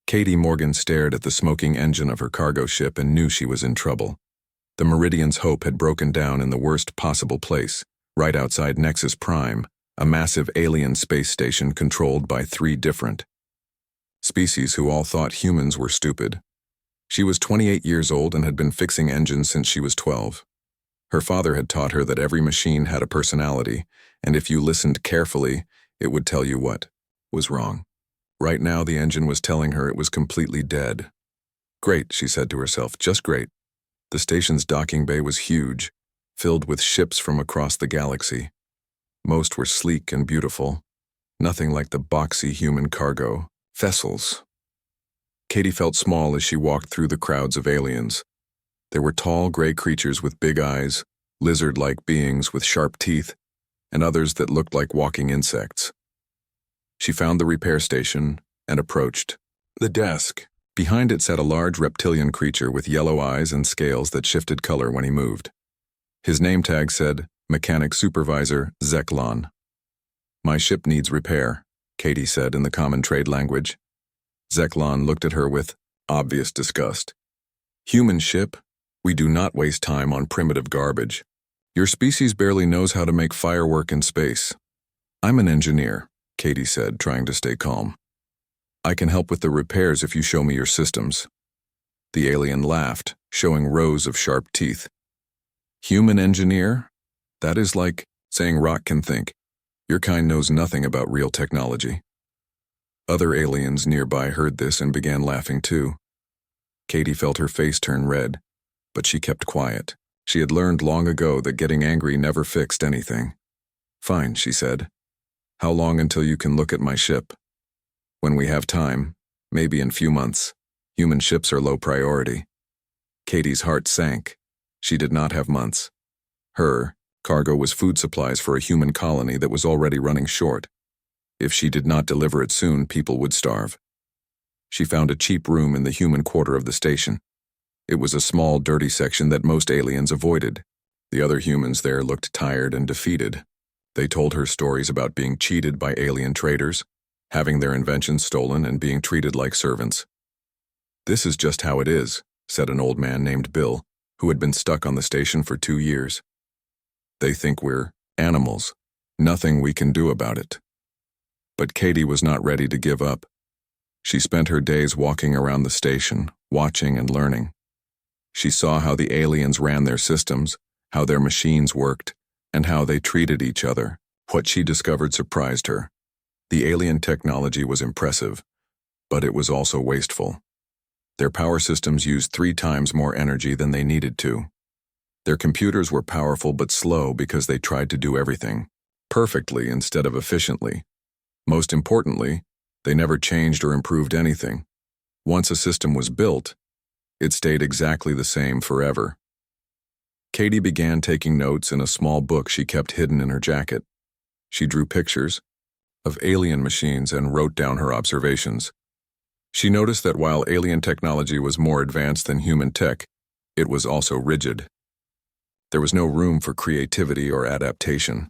Katie Morgan stared at the smoking engine of her cargo ship and knew she was in trouble. The Meridian's hope had broken down in the worst possible place, right outside Nexus Prime, a massive alien space station controlled by 3 different species who all thought humans were stupid. She was 28 years old and had been fixing engines since she was 12. Her father had taught her that every machine had a personality, and if you listened carefully, it would tell you what was wrong. Right now, the engine was telling her it was completely dead. Great, she said to herself, just great. The station's docking bay was huge, filled with ships from across the galaxy. Most were sleek and beautiful, nothing like the boxy human cargo vessels. Katie felt small as she walked through the crowds of aliens. There were tall gray creatures with big eyes, lizard-like beings with sharp teeth, and others that looked like walking insects. She found the repair station and approached the desk. Behind it sat a large reptilian creature with yellow eyes and scales that shifted color when he moved. His name tag said, Mechanic Supervisor Zeklon. My ship needs repair, Katie said in the common trade language. Zeklon looked at her with obvious disgust. Human ship? We do not waste time on primitive garbage. Your species barely knows how to make firework in space. I'm an engineer, Katie said, trying to stay calm. I can help with the repairs if you show me your systems. The alien laughed, showing rows of sharp teeth. Human engineer? That is like saying rock can think. Your kind knows nothing about real technology. Other aliens nearby heard this and began laughing too. Katie felt her face turn red, but she kept quiet. She had learned long ago that getting angry never fixed anything. Fine, she said. How long until you can look at my ship? When we have time, maybe in few months. Human ships are low priority. Katie's heart sank. She did not have months. Her cargo was food supplies for a human colony that was already running short. If she did not deliver it soon, people would starve. She found a cheap room in the human quarter of the station. It was a small, dirty section that most aliens avoided. The other humans there looked tired and defeated. They told her stories about being cheated by alien traders, having their inventions stolen, and being treated like servants. This is just how it is, said an old man named Bill, who had been stuck on the station for 2 years. They think we're animals. Nothing we can do about it. But Katie was not ready to give up. She spent her days walking around the station, watching and learning. She saw how the aliens ran their systems, how their machines worked, and how they treated each other. What she discovered surprised her. The alien technology was impressive, but it was also wasteful. Their power systems used 3 times more energy than they needed to. Their computers were powerful but slow because they tried to do everything perfectly instead of efficiently. Most importantly, they never changed or improved anything. Once a system was built, it stayed exactly the same forever. Katie began taking notes in a small book she kept hidden in her jacket. She drew pictures of alien machines and wrote down her observations. She noticed that while alien technology was more advanced than human tech, it was also rigid. There was no room for creativity or adaptation.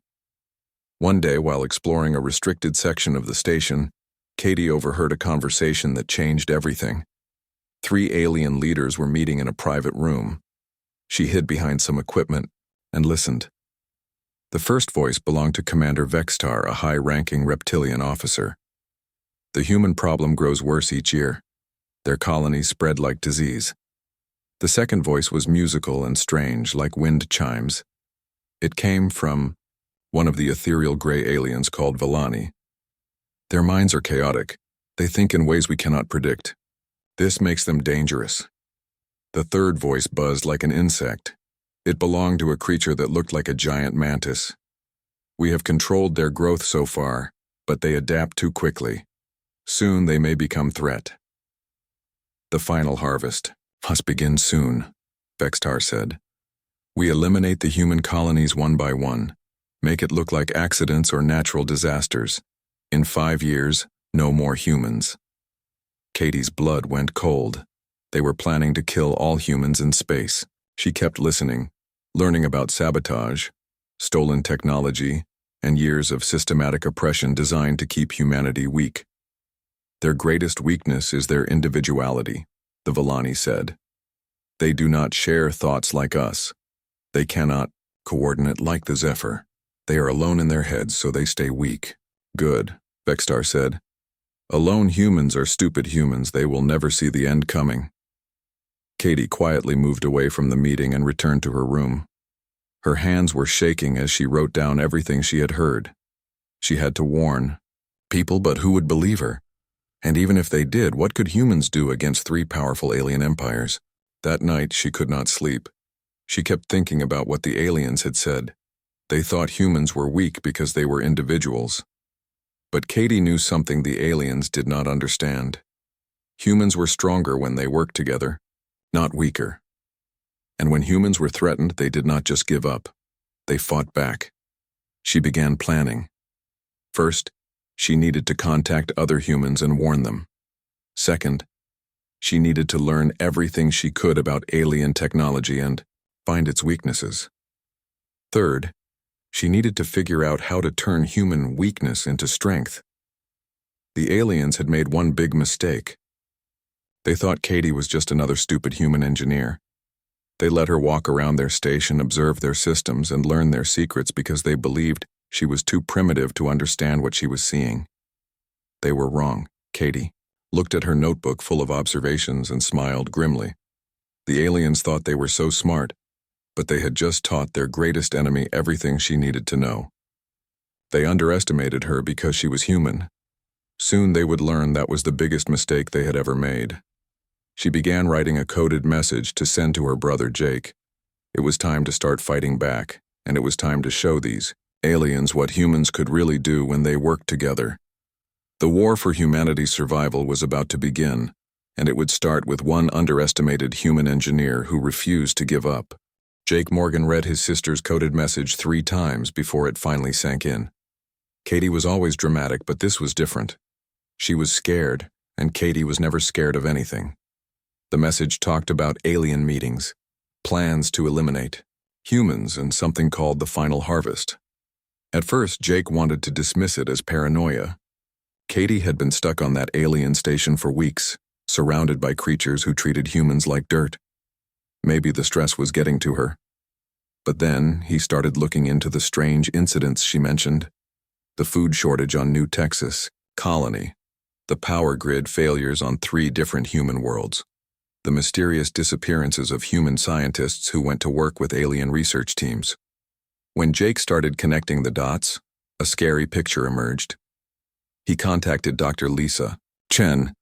One day, while exploring a restricted section of the station, Katie overheard a conversation that changed everything. 3 alien leaders were meeting in a private room. She hid behind some equipment and listened. The first voice belonged to Commander Vextar, a high-ranking reptilian officer. The human problem grows worse each year. Their colonies spread like disease. The second voice was musical and strange, like wind chimes. It came from one of the ethereal gray aliens called Villani. Their minds are chaotic. They think in ways we cannot predict. This makes them dangerous. The third voice buzzed like an insect. It belonged to a creature that looked like a giant mantis. We have controlled their growth so far, but they adapt too quickly. Soon they may become threat. The final harvest must begin soon, Vextar said. We eliminate the human colonies one by one, make it look like accidents or natural disasters. In 5 years, no more humans. Katie's blood went cold. They were planning to kill all humans in space. She kept listening, learning about sabotage, stolen technology, and years of systematic oppression designed to keep humanity weak. Their greatest weakness is their individuality, the Villani said. They do not share thoughts like us. They cannot coordinate like the Zephyr. They are alone in their heads, so they stay weak. Good, Vexstar said. Alone humans are stupid humans. They will never see the end coming. Katie quietly moved away from the meeting and returned to her room. Her hands were shaking as she wrote down everything she had heard. She had to warn people, but who would believe her? And even if they did, what could humans do against 3 powerful alien empires? That night, she could not sleep. She kept thinking about what the aliens had said. They thought humans were weak because they were individuals. But Katie knew something the aliens did not understand. Humans were stronger when they worked together, not weaker. And when humans were threatened, they did not just give up. They fought back. She began planning. First, she needed to contact other humans and warn them. Second, she needed to learn everything she could about alien technology and find its weaknesses. Third, she needed to figure out how to turn human weakness into strength. The aliens had made one big mistake. They thought Katie was just another stupid human engineer. They let her walk around their station, observe their systems, and learn their secrets because they believed she was too primitive to understand what she was seeing. They were wrong. Katie looked at her notebook full of observations and smiled grimly. The aliens thought they were so smart, but they had just taught their greatest enemy everything she needed to know. They underestimated her because she was human. Soon they would learn that was the biggest mistake they had ever made. She began writing a coded message to send to her brother Jake. It was time to start fighting back, and it was time to show these aliens what humans could really do when they worked together. The war for humanity's survival was about to begin, and it would start with one underestimated human engineer who refused to give up. Jake Morgan read his sister's coded message 3 times before it finally sank in. Katie was always dramatic, but this was different. She was scared, and Katie was never scared of anything. The message talked about alien meetings, plans to eliminate humans, and something called the final harvest. At first, Jake wanted to dismiss it as paranoia. Katie had been stuck on that alien station for weeks, surrounded by creatures who treated humans like dirt. Maybe the stress was getting to her. But then, he started looking into the strange incidents she mentioned. The food shortage on New Texas colony, the power grid failures on 3 different human worlds, the mysterious disappearances of human scientists who went to work with alien research teams. When Jake started connecting the dots, a scary picture emerged. He contacted Dr. Lisa Chen,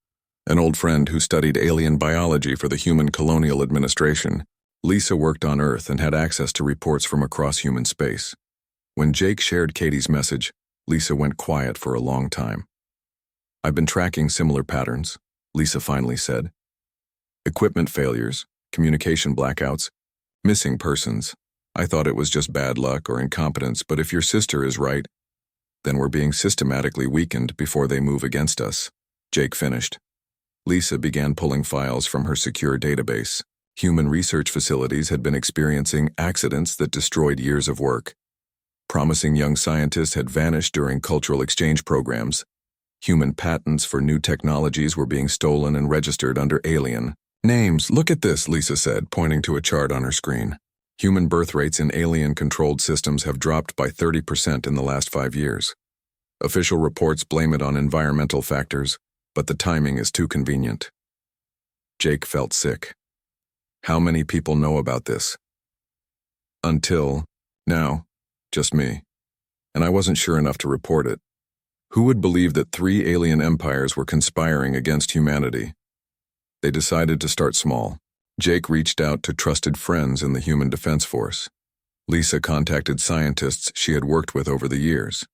an old friend who studied alien biology for the Human Colonial Administration. Lisa worked on Earth and had access to reports from across human space. When Jake shared Katie's message, Lisa went quiet for a long time. "I've been tracking similar patterns," Lisa finally said. "Equipment failures, communication blackouts, missing persons. I thought it was just bad luck or incompetence, but if your sister is right, then we're being systematically weakened before they move against us," Jake finished. Lisa began pulling files from her secure database. Human research facilities had been experiencing accidents that destroyed years of work. Promising young scientists had vanished during cultural exchange programs. Human patents for new technologies were being stolen and registered under alien names. "Look at this," Lisa said, pointing to a chart on her screen. "Human birth rates in alien-controlled systems have dropped by 30% in the last 5 years. Official reports blame it on environmental factors, but the timing is too convenient." Jake felt sick. How many people know about this? Until now, just me. And I wasn't sure enough to report it. Who would believe that 3 alien empires were conspiring against humanity? They decided to start small. Jake reached out to trusted friends in the Human Defense Force. Lisa contacted scientists she had worked with over the years.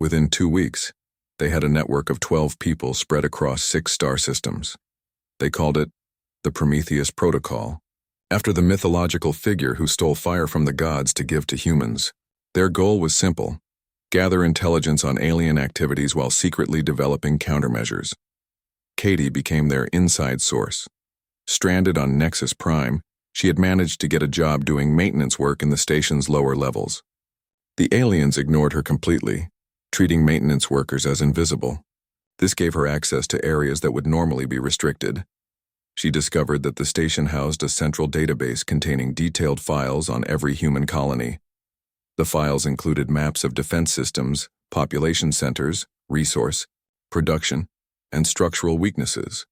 Within 2 weeks, they had a network of 12 people spread across 6 star systems. They called it the Prometheus Protocol, after the mythological figure who stole fire from the gods to give to humans. Their goal was simple: gather intelligence on alien activities while secretly developing countermeasures. Katie became their inside source. Stranded on Nexus Prime, she had managed to get a job doing maintenance work in the station's lower levels. The aliens ignored her completely, treating maintenance workers as invisible. This gave her access to areas that would normally be restricted. She discovered that the station housed a central database containing detailed files on every human colony. The files included maps of defense systems, population centers, resource, production, and structural weaknesses.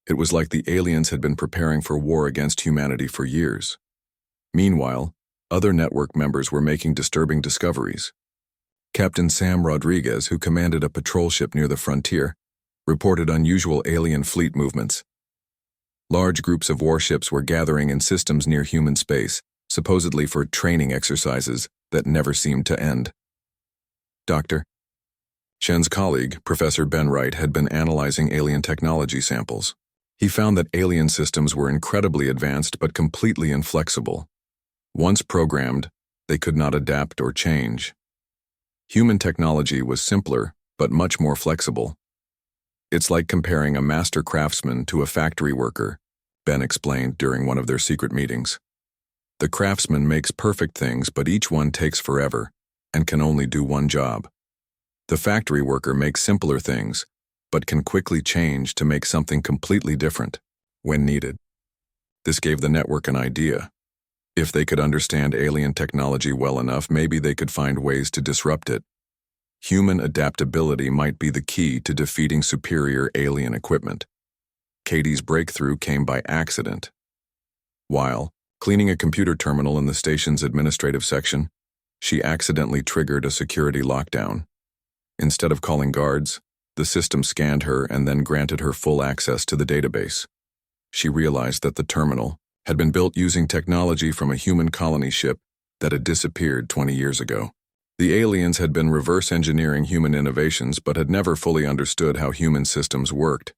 It was like the aliens had been preparing for war against humanity for years. Meanwhile, other network members were making disturbing discoveries. Captain Sam Rodriguez, who commanded a patrol ship near the frontier, reported unusual alien fleet movements. Large groups of warships were gathering in systems near human space, supposedly for training exercises that never seemed to end. Dr. Shen's colleague, Professor Ben Wright, had been analyzing alien technology samples. He found that alien systems were incredibly advanced but completely inflexible. Once programmed, they could not adapt or change. Human technology was simpler, but much more flexible. It's like comparing a master craftsman to a factory worker, Ben explained during one of their secret meetings. The craftsman makes perfect things, but each one takes forever and can only do one job. The factory worker makes simpler things, but can quickly change to make something completely different when needed. This gave the network an idea. If they could understand alien technology well enough, maybe they could find ways to disrupt it. Human adaptability might be the key to defeating superior alien equipment. Katie's breakthrough came by accident. While cleaning a computer terminal in the station's administrative section, she accidentally triggered a security lockdown. Instead of calling guards, the system scanned her and then granted her full access to the database. She realized that the terminal had been built using technology from a human colony ship that had disappeared 20 years ago. The aliens had been reverse engineering human innovations but had never fully understood how human systems worked.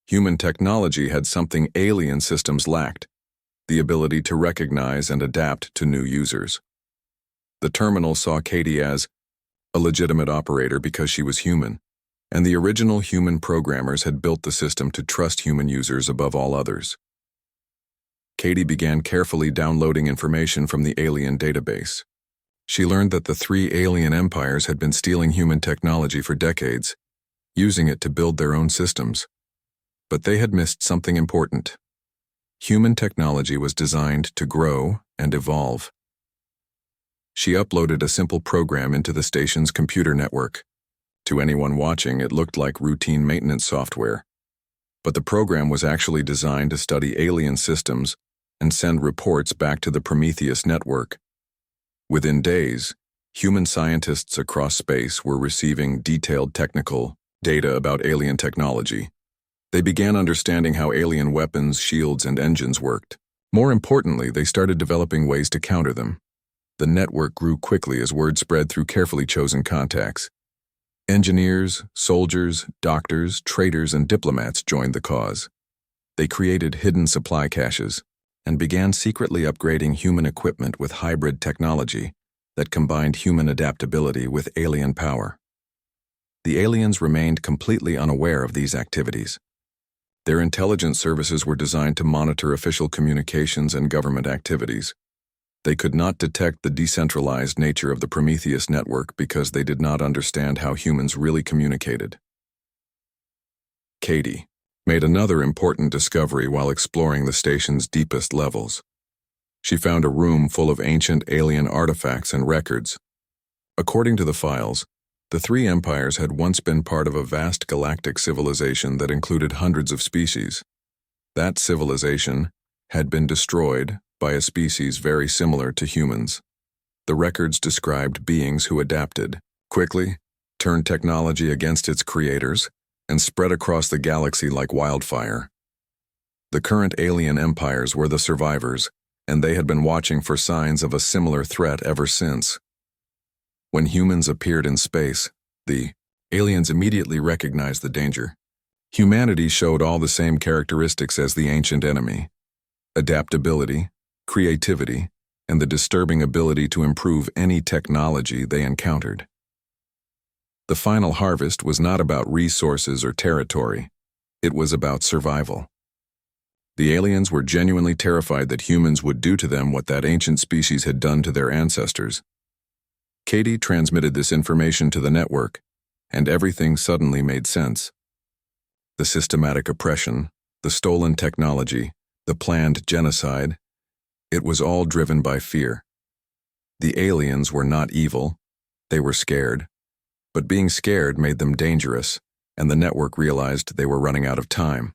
Human technology had something alien systems lacked: the ability to recognize and adapt to new users. The terminal saw Katie as a legitimate operator because she was human, and the original human programmers had built the system to trust human users above all others. Katie began carefully downloading information from the alien database. She learned that the 3 alien empires had been stealing human technology for decades, using it to build their own systems. But they had missed something important. Human technology was designed to grow and evolve. She uploaded a simple program into the station's computer network. To anyone watching, it looked like routine maintenance software. But the program was actually designed to study alien systems and send reports back to the Prometheus network. Within days, human scientists across space were receiving detailed technical data about alien technology. They began understanding how alien weapons, shields, and engines worked. More importantly, they started developing ways to counter them. The network grew quickly as word spread through carefully chosen contacts. Engineers, soldiers, doctors, traders, and diplomats joined the cause. They created hidden supply caches and began secretly upgrading human equipment with hybrid technology that combined human adaptability with alien power. The aliens remained completely unaware of these activities. Their intelligence services were designed to monitor official communications and government activities. They could not detect the decentralized nature of the Prometheus network because they did not understand how humans really communicated. Katie made another important discovery while exploring the station's deepest levels. She found a room full of ancient alien artifacts and records. According to the files, the 3 empires had once been part of a vast galactic civilization that included hundreds of species. That civilization had been destroyed by a species very similar to humans. The records described beings who adapted quickly, turned technology against its creators, and spread across the galaxy like wildfire. The current alien empires were the survivors, and they had been watching for signs of a similar threat ever since. When humans appeared in space, the aliens immediately recognized the danger. Humanity showed all the same characteristics as the ancient enemy: adaptability, creativity, and the disturbing ability to improve any technology they encountered. The final harvest was not about resources or territory. It was about survival. The aliens were genuinely terrified that humans would do to them what that ancient species had done to their ancestors. Katie transmitted this information to the network, and everything suddenly made sense. The systematic oppression, the stolen technology, the planned genocide, it was all driven by fear. The aliens were not evil, they were scared. But being scared made them dangerous, and the network realized they were running out of time.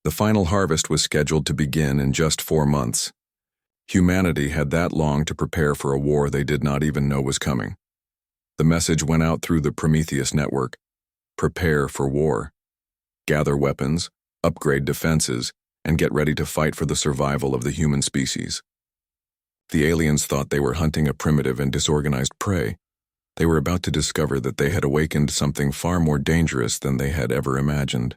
The final harvest was scheduled to begin in just 4 months. Humanity had that long to prepare for a war they did not even know was coming. The message went out through the Prometheus network: prepare for war. Gather weapons, upgrade defenses, and get ready to fight for the survival of the human species. The aliens thought they were hunting a primitive and disorganized prey. They were about to discover that they had awakened something far more dangerous than they had ever imagined.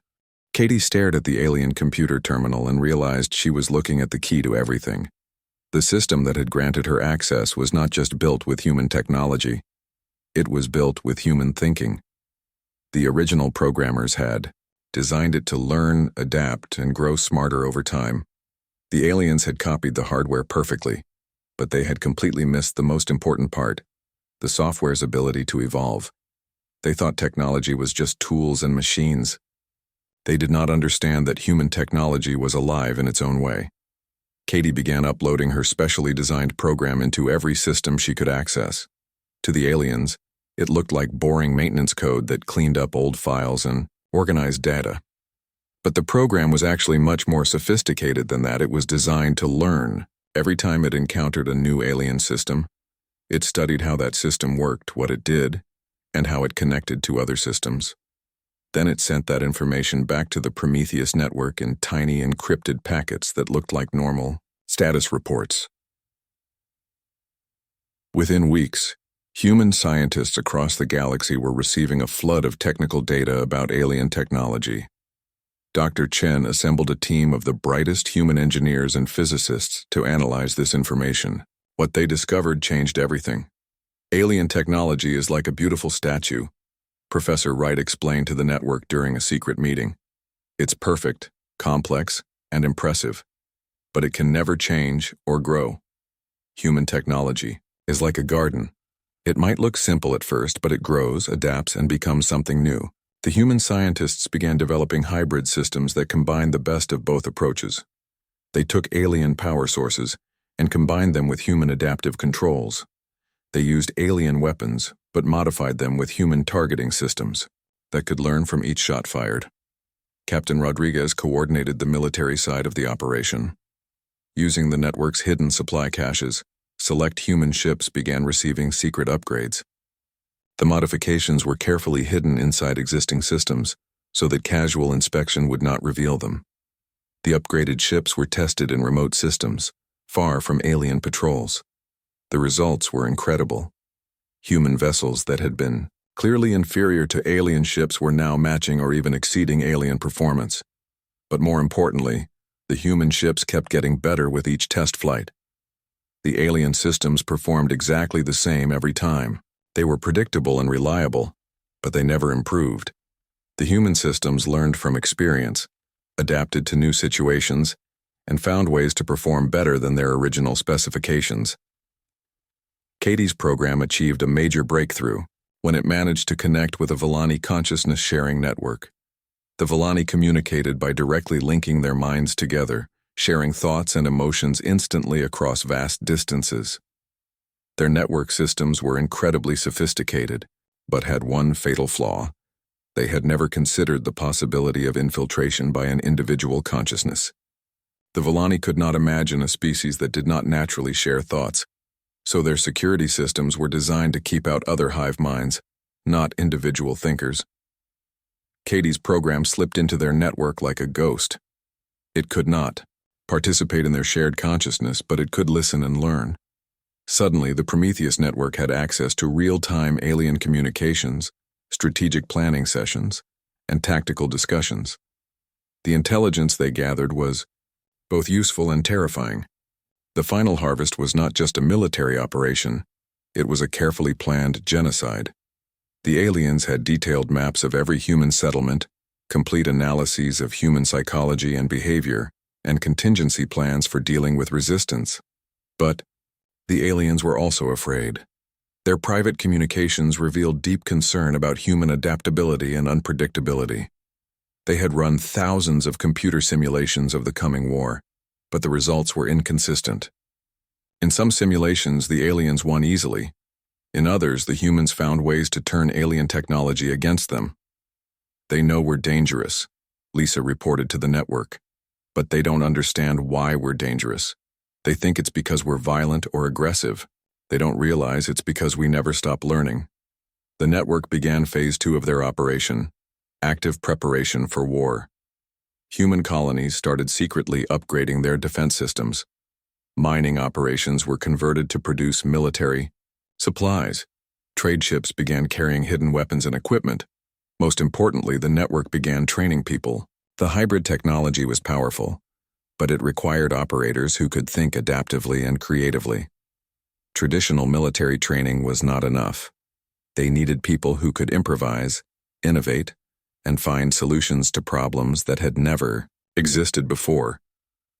Katie stared at the alien computer terminal and realized she was looking at the key to everything. The system that had granted her access was not just built with human technology. It was built with human thinking. The original programmers had designed it to learn, adapt, and grow smarter over time. The aliens had copied the hardware perfectly, but they had completely missed the most important part: the software's ability to evolve. They thought technology was just tools and machines. They did not understand that human technology was alive in its own way. Katie began uploading her specially designed program into every system she could access. To the aliens, it looked like boring maintenance code that cleaned up old files and organized data. But the program was actually much more sophisticated than that. It was designed to learn. Every time it encountered a new alien system, it studied how that system worked, what it did, and how it connected to other systems. Then it sent that information back to the Prometheus network in tiny encrypted packets that looked like normal status reports. Within weeks, human scientists across the galaxy were receiving a flood of technical data about alien technology. Dr. Chen assembled a team of the brightest human engineers and physicists to analyze this information. What they discovered changed everything. Alien technology is like a beautiful statue, Professor Wright explained to the network during a secret meeting. It's perfect, complex, and impressive, but it can never change or grow. Human technology is like a garden. It might look simple at first, but it grows, adapts, and becomes something new. The human scientists began developing hybrid systems that combined the best of both approaches. They took alien power sources and combined them with human adaptive controls. They used alien weapons, but modified them with human targeting systems that could learn from each shot fired. Captain Rodriguez coordinated the military side of the operation. Using the network's hidden supply caches, select human ships began receiving secret upgrades. The modifications were carefully hidden inside existing systems, so that casual inspection would not reveal them. The upgraded ships were tested in remote systems, far from alien patrols. The results were incredible. Human vessels that had been clearly inferior to alien ships were now matching or even exceeding alien performance. But more importantly, the human ships kept getting better with each test flight. The alien systems performed exactly the same every time. They were predictable and reliable, but they never improved. The human systems learned from experience, adapted to new situations, and found ways to perform better than their original specifications. Katie's program achieved a major breakthrough when it managed to connect with a Villani consciousness-sharing network. The Villani communicated by directly linking their minds together, sharing thoughts and emotions instantly across vast distances. Their network systems were incredibly sophisticated, but had one fatal flaw. They had never considered the possibility of infiltration by an individual consciousness. The Villani could not imagine a species that did not naturally share thoughts, so their security systems were designed to keep out other hive minds, not individual thinkers. Katie's program slipped into their network like a ghost. It could not participate in their shared consciousness, but it could listen and learn. Suddenly, the Prometheus network had access to real-time alien communications, strategic planning sessions, and tactical discussions. The intelligence they gathered was both useful and terrifying. The final harvest was not just a military operation, it was a carefully planned genocide. The aliens had detailed maps of every human settlement, complete analyses of human psychology and behavior, and contingency plans for dealing with resistance. But the aliens were also afraid. Their private communications revealed deep concern about human adaptability and unpredictability. They had run thousands of computer simulations of the coming war, but the results were inconsistent. In some simulations, the aliens won easily. In others, the humans found ways to turn alien technology against them. "They know we're dangerous," Lisa reported to the network. "But they don't understand why we're dangerous. They think it's because we're violent or aggressive. They don't realize it's because we never stop learning." The network began phase 2 of their operation, active preparation for war. Human colonies started secretly upgrading their defense systems. Mining operations were converted to produce military supplies. Trade ships began carrying hidden weapons and equipment. Most importantly, the network began training people. The hybrid technology was powerful, but it required operators who could think adaptively and creatively. Traditional military training was not enough. They needed people who could improvise, innovate, and find solutions to problems that had never existed before.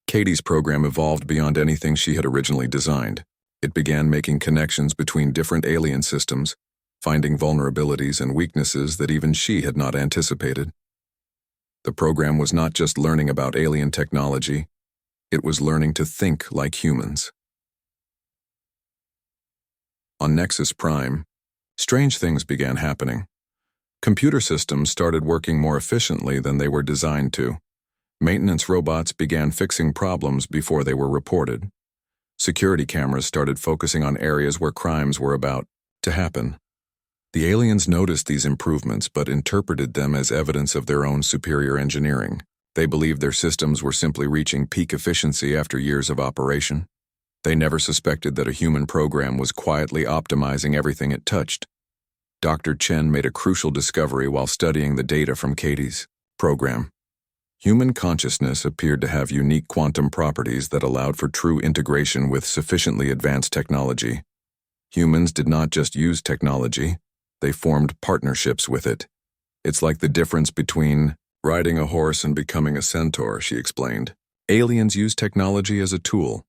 Katie's program evolved beyond anything she had originally designed. It began making connections between different alien systems, finding vulnerabilities and weaknesses that even she had not anticipated. The program was not just learning about alien technology, it was learning to think like humans. On Nexus Prime, strange things began happening. Computer systems started working more efficiently than they were designed to. Maintenance robots began fixing problems before they were reported. Security cameras started focusing on areas where crimes were about to happen. The aliens noticed these improvements but interpreted them as evidence of their own superior engineering. They believed their systems were simply reaching peak efficiency after years of operation. They never suspected that a human program was quietly optimizing everything it touched. Dr. Chen made a crucial discovery while studying the data from Katie's program. Human consciousness appeared to have unique quantum properties that allowed for true integration with sufficiently advanced technology. Humans did not just use technology, they formed partnerships with it. "It's like the difference between riding a horse and becoming a centaur," she explained. Aliens use technology as a tool.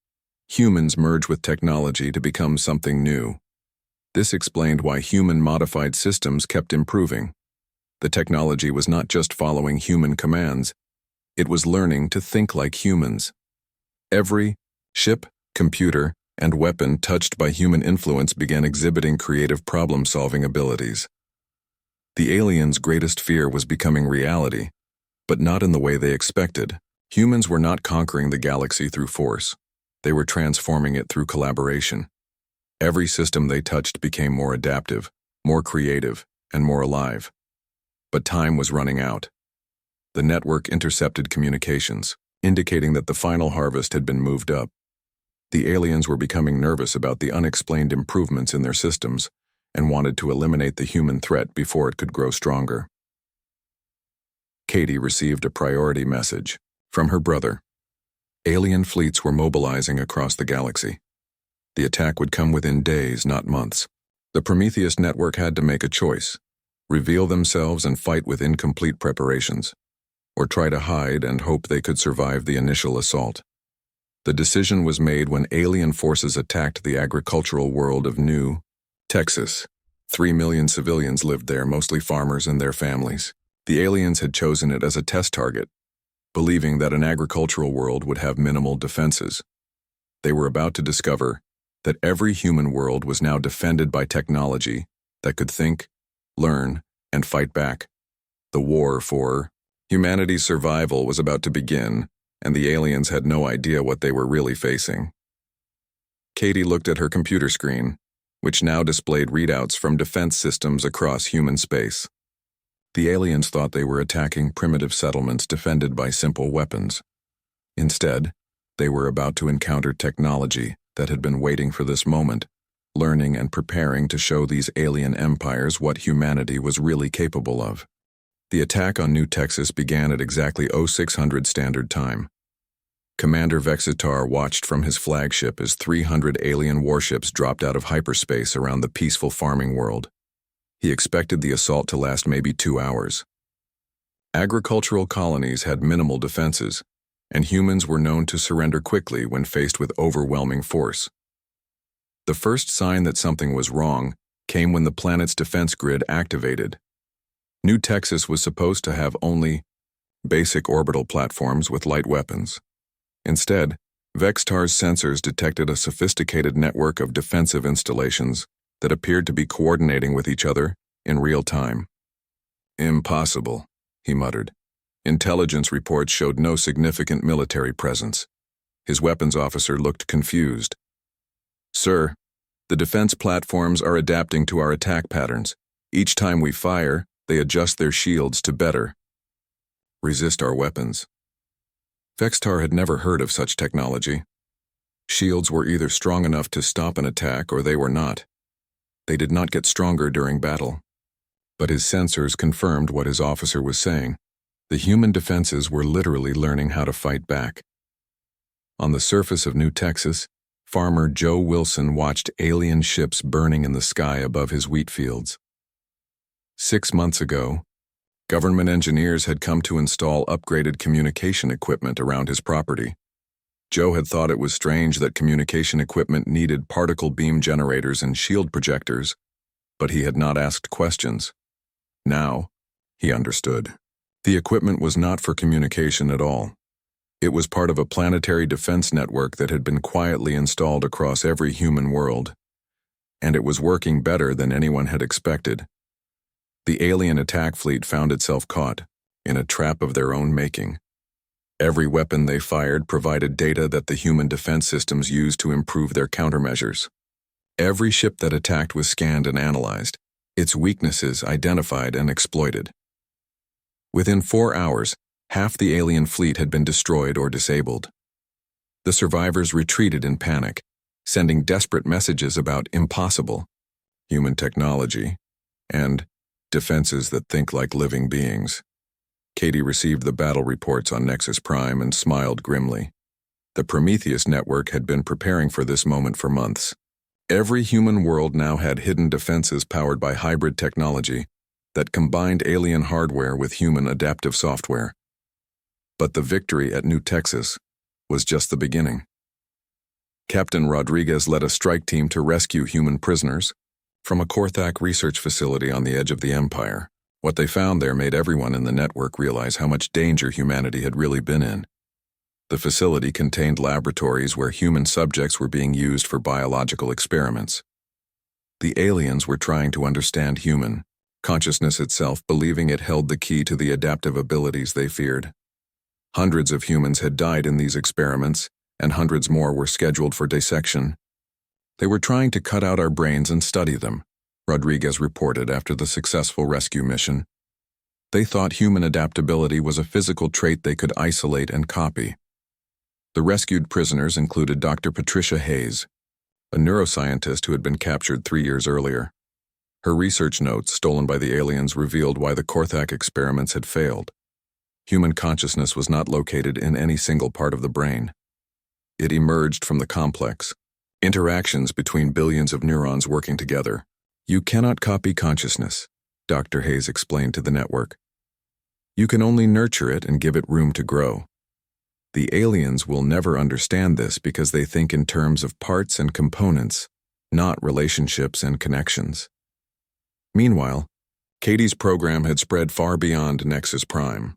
Humans merge with technology to become something new. This explained why human-modified systems kept improving. The technology was not just following human commands, it was learning to think like humans. Every ship, computer, and weapon touched by human influence began exhibiting creative problem-solving abilities. The aliens' greatest fear was becoming reality, but not in the way they expected. Humans were not conquering the galaxy through force. They were transforming it through collaboration. Every system they touched became more adaptive, more creative, and more alive. But time was running out. The network intercepted communications, indicating that the final harvest had been moved up. The aliens were becoming nervous about the unexplained improvements in their systems and wanted to eliminate the human threat before it could grow stronger. Katie received a priority message from her brother. Alien fleets were mobilizing across the galaxy. The attack would come within days, not months. The Prometheus network had to make a choice: reveal themselves and fight with incomplete preparations, or try to hide and hope they could survive the initial assault. The decision was made when alien forces attacked the agricultural world of New Texas. 3 million civilians lived there, mostly farmers and their families. The aliens had chosen it as a test target, believing that an agricultural world would have minimal defenses. They were about to discover that every human world was now defended by technology that could think, learn, and fight back. The war for humanity's survival was about to begin, and the aliens had no idea what they were really facing. Katie looked at her computer screen, which now displayed readouts from defense systems across human space. The aliens thought they were attacking primitive settlements defended by simple weapons. Instead, they were about to encounter technology that had been waiting for this moment, learning and preparing to show these alien empires what humanity was really capable of. The attack on New Texas began at exactly 0600 Standard Time. Commander Vexitar watched from his flagship as 300 alien warships dropped out of hyperspace around the peaceful farming world. He expected the assault to last maybe 2 hours. Agricultural colonies had minimal defenses, and humans were known to surrender quickly when faced with overwhelming force. The first sign that something was wrong came when the planet's defense grid activated. New Texas was supposed to have only basic orbital platforms with light weapons. Instead, Vextar's sensors detected a sophisticated network of defensive installations that appeared to be coordinating with each other in real time. "Impossible," he muttered. Intelligence reports showed no significant military presence. His weapons officer looked confused. "Sir, the defense platforms are adapting to our attack patterns. Each time we fire, they adjust their shields to better resist our weapons." Vextar had never heard of such technology. Shields were either strong enough to stop an attack or they were not. They did not get stronger during battle. But his sensors confirmed what his officer was saying. The human defenses were literally learning how to fight back. On the surface of New Texas, farmer Joe Wilson watched alien ships burning in the sky above his wheat fields. 6 months ago, government engineers had come to install upgraded communication equipment around his property. Joe had thought it was strange that communication equipment needed particle beam generators and shield projectors, but he had not asked questions. Now, he understood. The equipment was not for communication at all. It was part of a planetary defense network that had been quietly installed across every human world, and it was working better than anyone had expected. The alien attack fleet found itself caught in a trap of their own making. Every weapon they fired provided data that the human defense systems used to improve their countermeasures. Every ship that attacked was scanned and analyzed, its weaknesses identified and exploited. Within 4 hours, half the alien fleet had been destroyed or disabled. The survivors retreated in panic, sending desperate messages about impossible, human technology, and defenses that think like living beings. Katie received the battle reports on Nexus Prime and smiled grimly. The Prometheus network had been preparing for this moment for months. Every human world now had hidden defenses powered by hybrid technology that combined alien hardware with human adaptive software. But the victory at New Texas was just the beginning. Captain Rodriguez led a strike team to rescue human prisoners from a Korthak research facility on the edge of the Empire. What they found there made everyone in the network realize how much danger humanity had really been in. The facility contained laboratories where human subjects were being used for biological experiments. The aliens were trying to understand human consciousness itself, believing it held the key to the adaptive abilities they feared. Hundreds of humans had died in these experiments, and hundreds more were scheduled for dissection. "They were trying to cut out our brains and study them," Rodriguez reported after the successful rescue mission. "They thought human adaptability was a physical trait they could isolate and copy." The rescued prisoners included Dr. Patricia Hayes, a neuroscientist who had been captured 3 years earlier. Her research notes, stolen by the aliens, revealed why the Korthak experiments had failed. Human consciousness was not located in any single part of the brain. It emerged from the complex interactions between billions of neurons working together. "You cannot copy consciousness," Dr. Hayes explained to the network. "You can only nurture it and give it room to grow. The aliens will never understand this because they think in terms of parts and components, not relationships and connections." Meanwhile, Katie's program had spread far beyond Nexus Prime.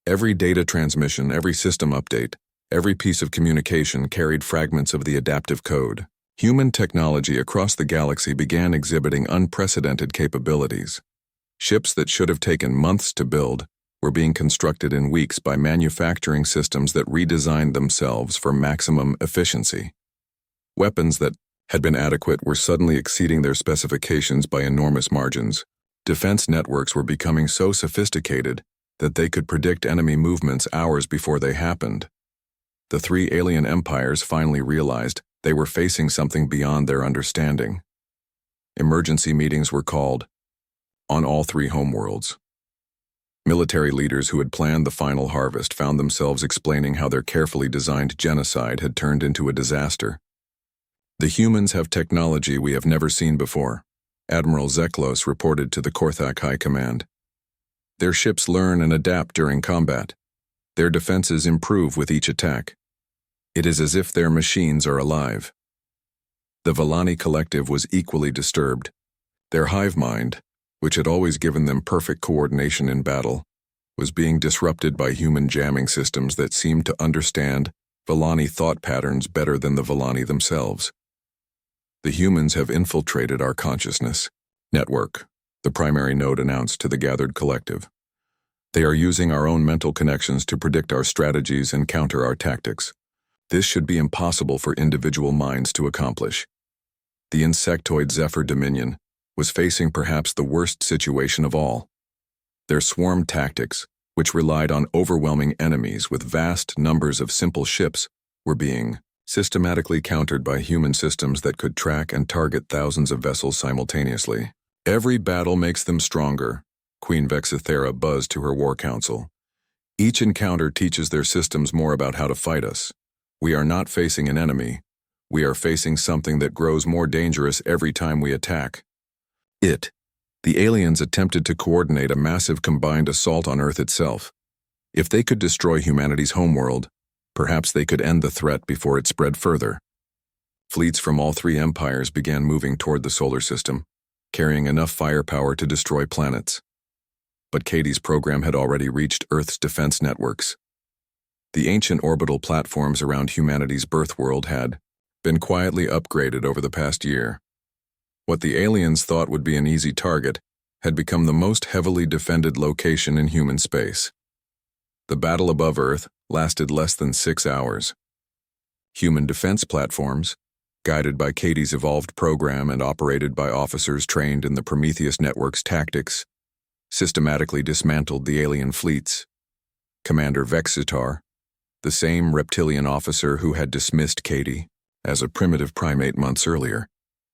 Every data transmission, every system update, every piece of communication carried fragments of the adaptive code. Human technology across the galaxy began exhibiting unprecedented capabilities. Ships that should have taken months to build were being constructed in weeks by manufacturing systems that redesigned themselves for maximum efficiency. Weapons that had been adequate were suddenly exceeding their specifications by enormous margins. Defense networks were becoming so sophisticated that they could predict enemy movements hours before they happened. The 3 alien empires finally realized they were facing something beyond their understanding. Emergency meetings were called on all 3 homeworlds. Military leaders who had planned the final harvest found themselves explaining how their carefully designed genocide had turned into a disaster. "The humans have technology we have never seen before," Admiral Zeklos reported to the Korthak High Command. "Their ships learn and adapt during combat. Their defenses improve with each attack. It is as if their machines are alive." The Villani collective was equally disturbed. Their hive mind, which had always given them perfect coordination in battle, was being disrupted by human jamming systems that seemed to understand Villani thought patterns better than the Villani themselves. The humans have infiltrated our consciousness network, the primary node announced to the gathered collective. They are using our own mental connections to predict our strategies and counter our tactics. This should be impossible for individual minds to accomplish. The insectoid Zephyr Dominion was facing perhaps the worst situation of all. Their swarm tactics, which relied on overwhelming enemies with vast numbers of simple ships, were being systematically countered by human systems that could track and target thousands of vessels simultaneously. Every battle makes them stronger, Queen Vexithera buzzed to her war council. Each encounter teaches their systems more about how to fight us. We are not facing an enemy. We are facing something that grows more dangerous every time we attack. The aliens attempted to coordinate a massive combined assault on Earth itself. If they could destroy humanity's homeworld, perhaps they could end the threat before it spread further. Fleets from all three empires began moving toward the solar system, carrying enough firepower to destroy planets. But Katie's program had already reached Earth's defense networks. The ancient orbital platforms around humanity's birth world had been quietly upgraded over the past year. What the aliens thought would be an easy target had become the most heavily defended location in human space. The battle above Earth lasted less than 6 hours. Human defense platforms, guided by Katie's evolved program and operated by officers trained in the Prometheus Network's tactics, systematically dismantled the alien fleets. Commander Vexitar, the same reptilian officer who had dismissed Katie as a primitive primate months earlier,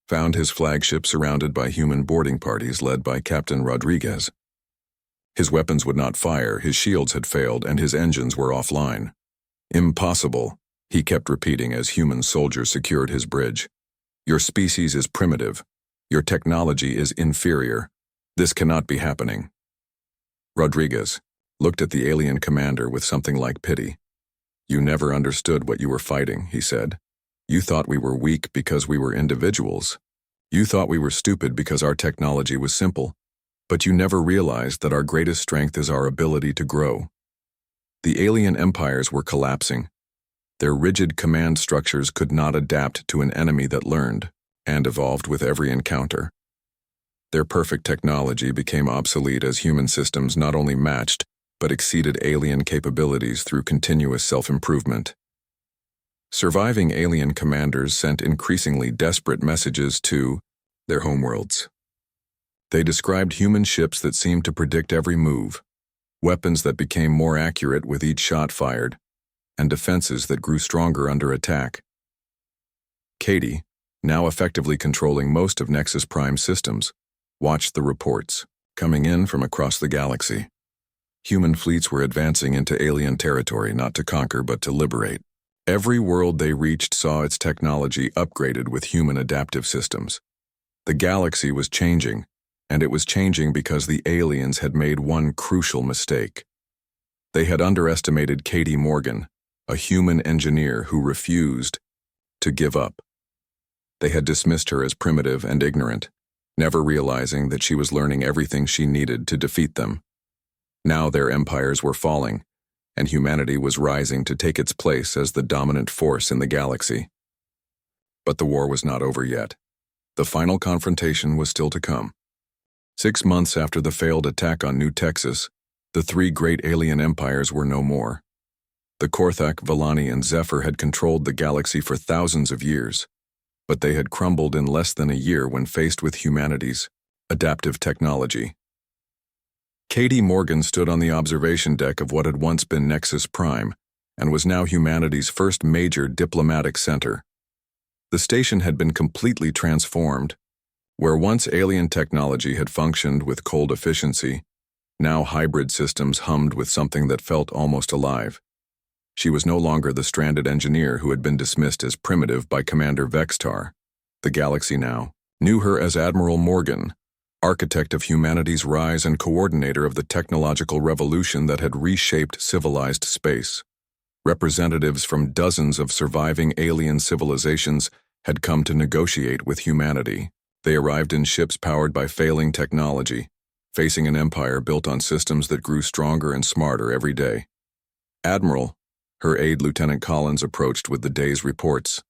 found his flagship surrounded by human boarding parties led by Captain Rodriguez. His weapons would not fire, his shields had failed, and his engines were offline. Impossible, he kept repeating as human soldiers secured his bridge. Your species is primitive. Your technology is inferior. This cannot be happening. Rodriguez looked at the alien commander with something like pity. You never understood what you were fighting, he said. You thought we were weak because we were individuals. You thought we were stupid because our technology was simple. But you never realized that our greatest strength is our ability to grow. The alien empires were collapsing. Their rigid command structures could not adapt to an enemy that learned and evolved with every encounter. Their perfect technology became obsolete as human systems not only matched, but exceeded alien capabilities through continuous self-improvement. Surviving alien commanders sent increasingly desperate messages to their homeworlds. They described human ships that seemed to predict every move, weapons that became more accurate with each shot fired, and defenses that grew stronger under attack. Katie, now effectively controlling most of Nexus Prime's systems, watched the reports coming in from across the galaxy. Human fleets were advancing into alien territory not to conquer but to liberate. Every world they reached saw its technology upgraded with human adaptive systems. The galaxy was changing, and it was changing because the aliens had made one crucial mistake. They had underestimated Katie Morgan, a human engineer who refused to give up. They had dismissed her as primitive and ignorant, never realizing that she was learning everything she needed to defeat them. Now their empires were falling, and humanity was rising to take its place as the dominant force in the galaxy. But the war was not over yet. The final confrontation was still to come. 6 months after the failed attack on New Texas, the three great alien empires were no more. The Korthak, Villani, and Zephyr had controlled the galaxy for thousands of years, but they had crumbled in less than a year when faced with humanity's adaptive technology. Katie Morgan stood on the observation deck of what had once been Nexus Prime and was now humanity's first major diplomatic center. The station had been completely transformed. Where once alien technology had functioned with cold efficiency, now hybrid systems hummed with something that felt almost alive. She was no longer the stranded engineer who had been dismissed as primitive by Commander Vextar. The galaxy now knew her as Admiral Morgan, architect of humanity's rise and coordinator of the technological revolution that had reshaped civilized space. Representatives from dozens of surviving alien civilizations had come to negotiate with humanity. They arrived in ships powered by failing technology, facing an empire built on systems that grew stronger and smarter every day. "Admiral," her aide Lieutenant Collins approached with the day's reports.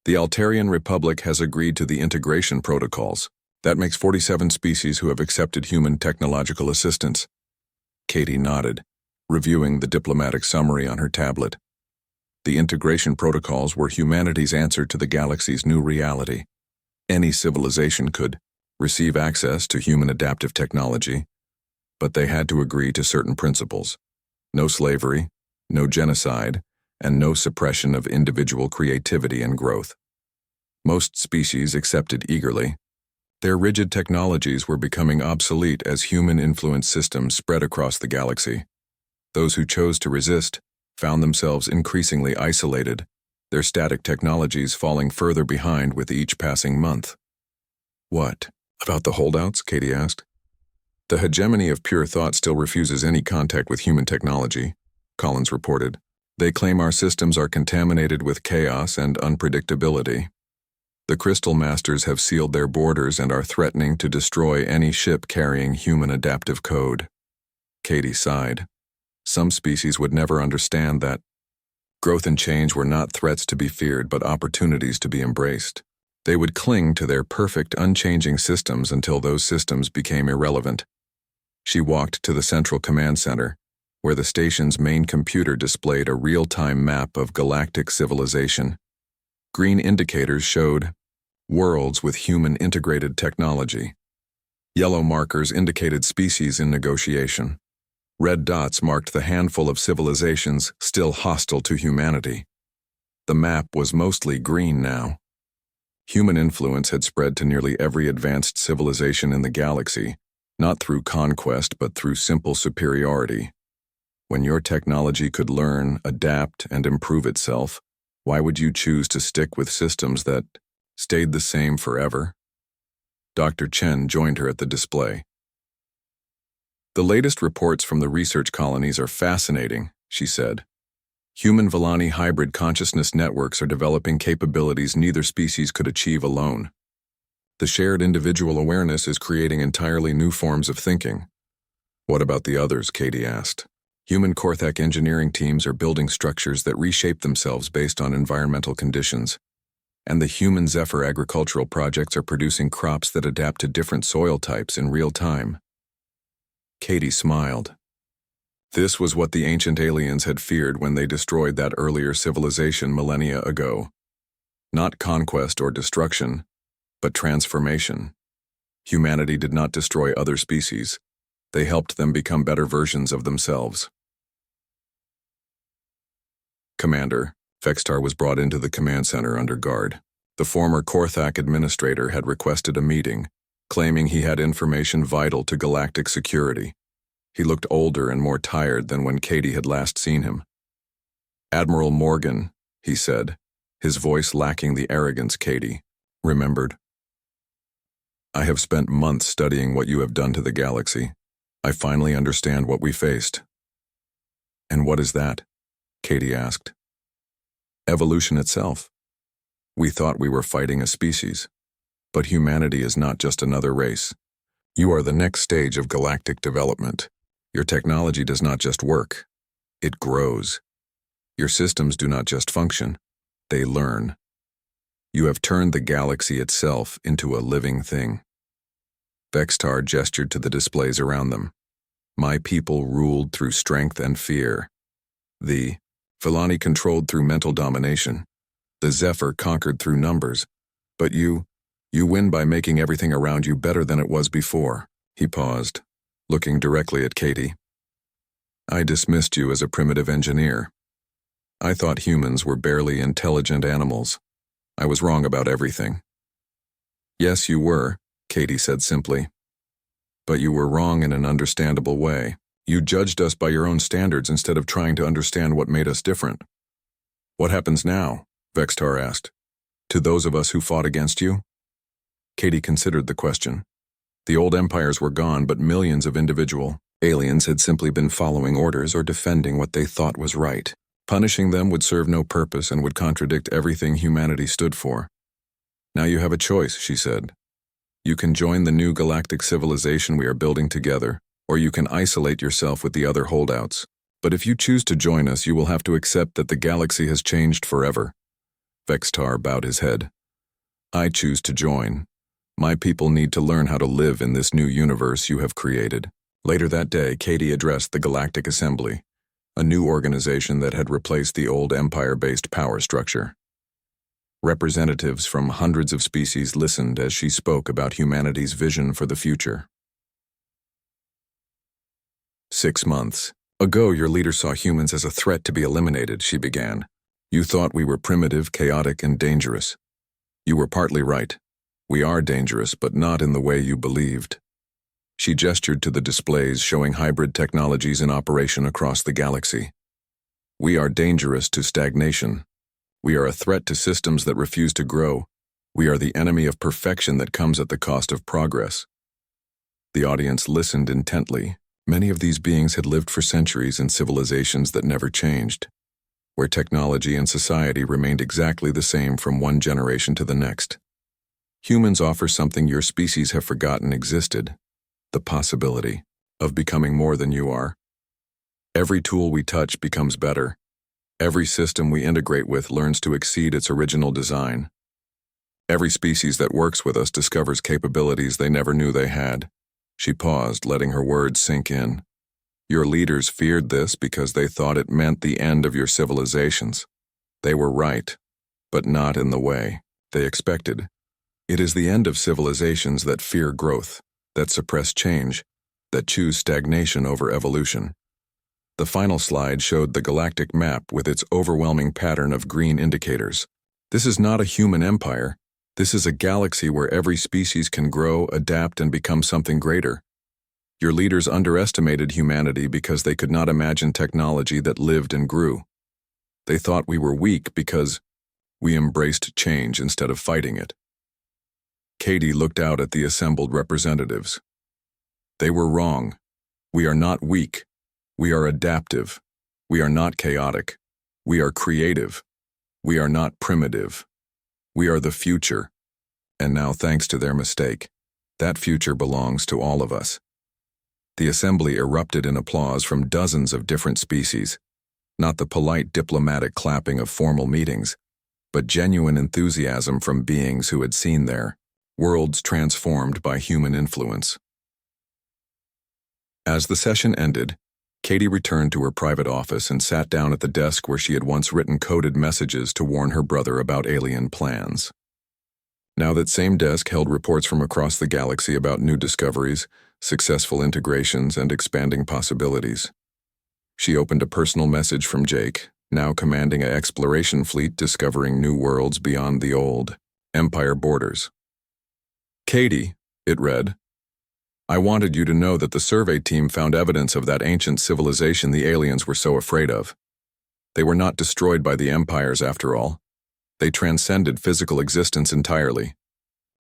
"The Altarian Republic has agreed to the integration protocols. That makes 47 species who have accepted human technological assistance." Katie nodded, reviewing the diplomatic summary on her tablet. The integration protocols were humanity's answer to the galaxy's new reality. Any civilization could receive access to human adaptive technology, but they had to agree to certain principles: no slavery, no genocide, and no suppression of individual creativity and growth. Most species accepted eagerly. Their rigid technologies were becoming obsolete as human-influenced systems spread across the galaxy. Those who chose to resist found themselves increasingly isolated, their static technologies falling further behind with each passing month. "What about the holdouts?" Katie asked. "The hegemony of pure thought still refuses any contact with human technology," Collins reported. "They claim our systems are contaminated with chaos and unpredictability. The Crystal Masters have sealed their borders and are threatening to destroy any ship carrying human adaptive code." Katie sighed. Some species would never understand that. Growth and change were not threats to be feared, but opportunities to be embraced. They would cling to their perfect, unchanging systems until those systems became irrelevant. She walked to the central command center, where the station's main computer displayed a real-time map of galactic civilization. Green indicators showed worlds with human-integrated technology. Yellow markers indicated species in negotiation. Red dots marked the handful of civilizations still hostile to humanity. The map was mostly green now. Human influence had spread to nearly every advanced civilization in the galaxy, not through conquest but through simple superiority. When your technology could learn, adapt, and improve itself, why would you choose to stick with systems that stayed the same forever? Dr. Chen joined her at the display. "The latest reports from the research colonies are fascinating," she said. "Human-Villani hybrid consciousness networks are developing capabilities neither species could achieve alone. The shared individual awareness is creating entirely new forms of thinking." "What about the others?" Katie asked. "Human Korthak engineering teams are building structures that reshape themselves based on environmental conditions. And the human Zephyr agricultural projects are producing crops that adapt to different soil types in real time." Katie smiled. This was what the ancient aliens had feared when they destroyed that earlier civilization millennia ago. Not conquest or destruction, but transformation. Humanity did not destroy other species. They helped them become better versions of themselves. "Commander," Vextar was brought into the command center under guard. The former Korthak administrator had requested a meeting, claiming he had information vital to galactic security. He looked older and more tired than when Katie had last seen him. "Admiral Morgan," he said, his voice lacking the arrogance Katie remembered. "I have spent months studying what you have done to the galaxy. I finally understand what we faced." "And what is that?" Katie asked. "Evolution itself. We thought we were fighting a species, but humanity is not just another race. You are the next stage of galactic development. Your technology does not just work, it grows. Your systems do not just function, they learn. You have turned the galaxy itself into a living thing." Vextar gestured to the displays around them. "My people ruled through strength and fear. The Villani controlled through mental domination. The Zephyr conquered through numbers. But you win by making everything around you better than it was before." He paused, looking directly at Katie. "I dismissed you as a primitive engineer. I thought humans were barely intelligent animals. I was wrong about everything." "Yes, you were," Katie said simply. "But you were wrong in an understandable way. You judged us by your own standards instead of trying to understand what made us different." "What happens now?" Vextar asked. "To those of us who fought against you?" Katie considered the question. The old empires were gone, but millions of individual aliens had simply been following orders or defending what they thought was right. Punishing them would serve no purpose and would contradict everything humanity stood for. "Now you have a choice," she said. You can join the new galactic civilization we are building together, or you can isolate yourself with the other holdouts. But if you choose to join us, you will have to accept that the galaxy has changed forever." Vextar bowed his head. "I choose to join. My people need to learn how to live in this new universe you have created." Later that day, Katie addressed the Galactic Assembly, a new organization that had replaced the old Empire-based power structure. Representatives from hundreds of species listened as she spoke about humanity's vision for the future. 6 months ago, your leader saw humans as a threat to be eliminated, she began. "You thought we were primitive, chaotic, and dangerous. You were partly right. We are dangerous, but not in the way you believed." She gestured to the displays showing hybrid technologies in operation across the galaxy. "We are dangerous to stagnation. We are a threat to systems that refuse to grow. We are the enemy of perfection that comes at the cost of progress." The audience listened intently. Many of these beings had lived for centuries in civilizations that never changed, where technology and society remained exactly the same from one generation to the next. Humans offer something your species have forgotten existed: the possibility of becoming more than you are. Every tool we touch becomes better. Every system we integrate with learns to exceed its original design. Every species that works with us discovers capabilities they never knew they had. She paused, letting her words sink in. Your leaders feared this because they thought it meant the end of your civilizations. They were right, but not in the way they expected. It is the end of civilizations that fear growth, that suppress change, that choose stagnation over evolution. The final slide showed the galactic map with its overwhelming pattern of green indicators. This is not a human empire. This is a galaxy where every species can grow, adapt, and become something greater. Your leaders underestimated humanity because they could not imagine technology that lived and grew. They thought we were weak because we embraced change instead of fighting it. Katie looked out at the assembled representatives. They were wrong. We are not weak. We are adaptive. We are not chaotic. We are creative. We are not primitive. We are the future. And now, thanks to their mistake, that future belongs to all of us. The assembly erupted in applause from dozens of different species, not the polite diplomatic clapping of formal meetings, but genuine enthusiasm from beings who had seen their worlds transformed by human influence. As the session ended, Katie returned to her private office and sat down at the desk where she had once written coded messages to warn her brother about alien plans. Now that same desk held reports from across the galaxy about new discoveries, successful integrations, and expanding possibilities. She opened a personal message from Jake, now commanding an exploration fleet discovering new worlds beyond the old Empire borders. "Katie," it read, "I wanted you to know that the survey team found evidence of that ancient civilization the aliens were so afraid of. They were not destroyed by the empires after all. They transcended physical existence entirely.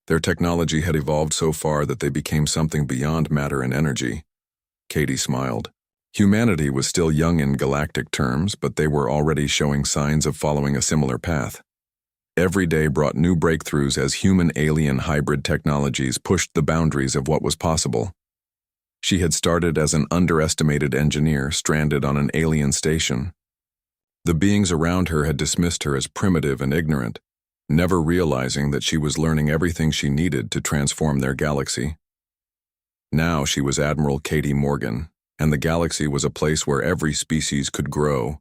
Their technology had evolved so far that they became something beyond matter and energy." Katie smiled. Humanity was still young in galactic terms, but they were already showing signs of following a similar path. Every day brought new breakthroughs as human-alien hybrid technologies pushed the boundaries of what was possible. She had started as an underestimated engineer stranded on an alien station. The beings around her had dismissed her as primitive and ignorant, never realizing that she was learning everything she needed to transform their galaxy. Now she was Admiral Katie Morgan, and the galaxy was a place where every species could grow,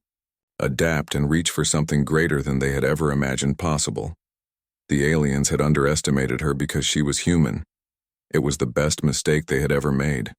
adapt, and reach for something greater than they had ever imagined possible. The aliens had underestimated her because she was human. It was the best mistake they had ever made.